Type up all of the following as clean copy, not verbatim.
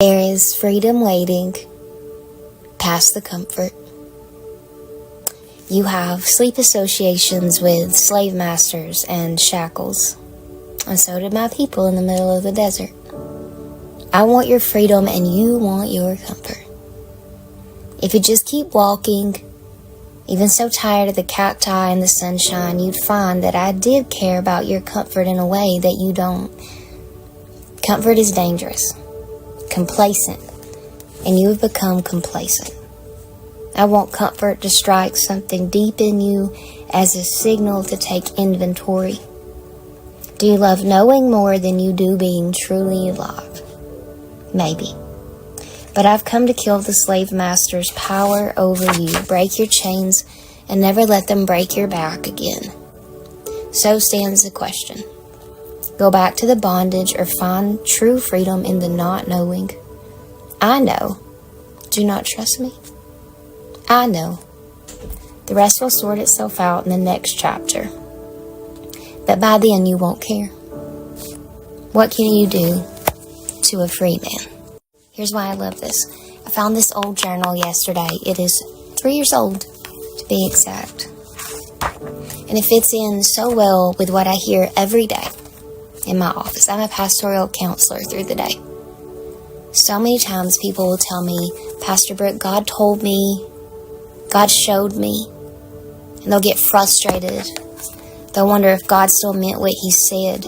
There is freedom waiting past the comfort. You have sleep associations with slave masters and shackles, and so did my people in the middle of the desert. I want your freedom and you want your comfort. If you just keep walking, even so tired of the cacti and the sunshine, you'd find that I did care about your comfort in a way that you don't. Comfort is dangerous, complacent, and you have become complacent. I want comfort to strike something deep in you as a signal to take inventory. Do you love knowing more than you do being truly alive? Maybe. But I've come to kill the slave master's power over you, break your chains, and never let them break your back again. So stands the question. Go back to the bondage or find true freedom in the not knowing. I know. Do not trust me? I know. The rest will sort itself out in the next chapter. But by then you won't care. What can you do to a free man? Here's why I love this. I found this old journal yesterday. It is 3 years old, to be exact. And it fits in so well with what I hear every day in my office. I'm a pastoral counselor through the day. So many times people will tell me, Pastor Brooke, God told me, God showed me, and they'll get frustrated. They'll wonder if God still meant what He said.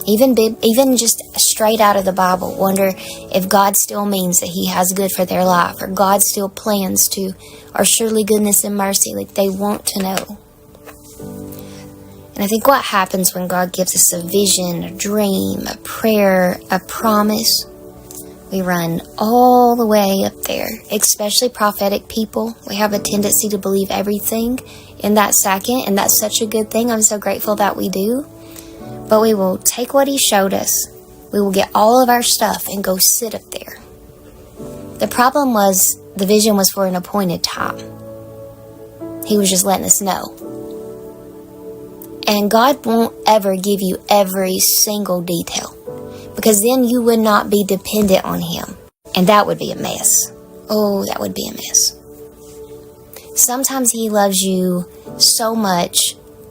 Even just straight out of the Bible, wonder if God still means that He has good for their life, or God still plans to, or surely goodness and mercy, like they want to know. And I think what happens when God gives us a vision, a dream, a prayer, a promise, we run all the way up there, especially prophetic people. We have a tendency to believe everything in that second, and that's such a good thing. I'm so grateful that we do. But we will take what He showed us. We will get all of our stuff and go sit up there. The problem was the vision was for an appointed time. He was just letting us know. And God won't ever give you every single detail, because then you would not be dependent on Him. And that would be a mess. Oh, that would be a mess. Sometimes He loves you so much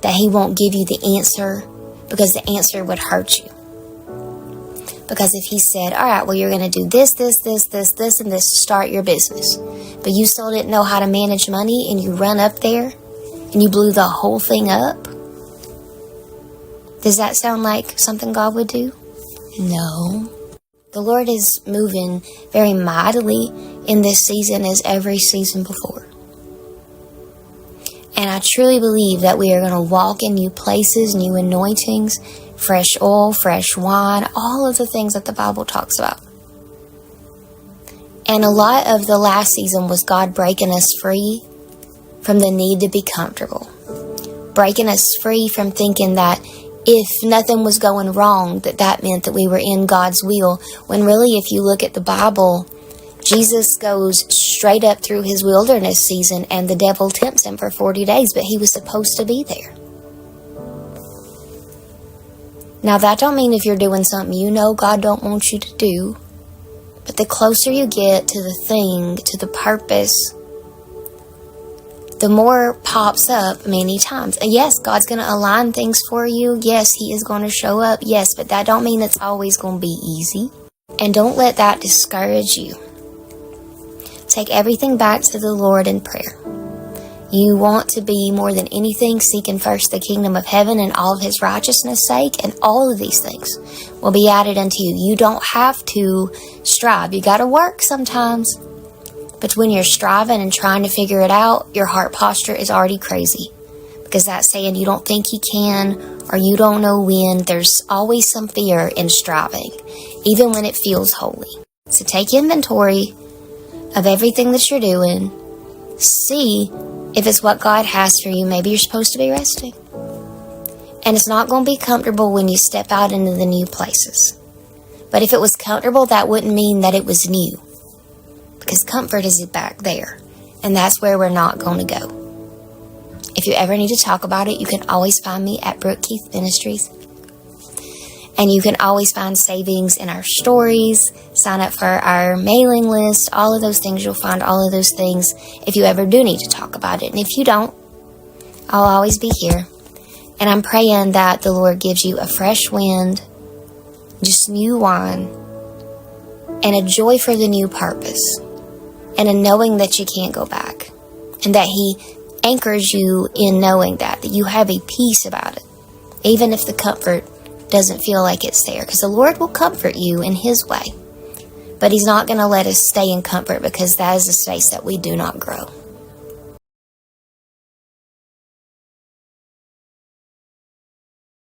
that He won't give you the answer, because the answer would hurt you. Because if He said, all right, well, you're going to do this, and this to start your business, but you still didn't know how to manage money, and you run up there and you blew the whole thing up, does that sound like something God would do? No. The Lord is moving very mightily in this season as every season before. And I truly believe that we are going to walk in new places, new anointings, fresh oil, fresh wine, all of the things that the Bible talks about. And a lot of the last season was God breaking us free from the need to be comfortable. Breaking us free from thinking that if nothing was going wrong, that meant that we were in God's will. When really, if you look at the Bible, Jesus goes straight up through His wilderness season and the devil tempts Him for 40 days, but He was supposed to be there. Now that don't mean if you're doing something you know God don't want you to do, but the closer you get to the thing, to the purpose, the more pops up many times. And yes, God's going to align things for you. Yes, He is going to show up. Yes, but that don't mean it's always going to be easy. And don't let that discourage you. Take everything back to the Lord in prayer. You want to be more than anything seeking first the kingdom of heaven and all of His righteousness' sake, and all of these things will be added unto you. You don't have to strive. You got to work sometimes. But when you're striving and trying to figure it out, your heart posture is already crazy. Because that's saying you don't think you can, or you don't know when. There's always some fear in striving, even when it feels holy. So take inventory of everything that you're doing. See if it's what God has for you. Maybe you're supposed to be resting. And it's not going to be comfortable when you step out into the new places. But if it was comfortable, that wouldn't mean that it was new. Because comfort is back there. And that's where we're not going to go. If you ever need to talk about it, you can always find me at Brooke Keith Ministries. And you can always find savings in our stories, sign up for our mailing list, all of those things. You'll find all of those things if you ever do need to talk about it. And if you don't, I'll always be here. And I'm praying that the Lord gives you a fresh wind, just new wine, and a joy for the new purpose, and a knowing that you can't go back, and that He anchors you in knowing that you have a peace about it, even if the comfort doesn't feel like it's there, because the Lord will comfort you in His way, but He's not going to let us stay in comfort, because that is a space that we do not grow.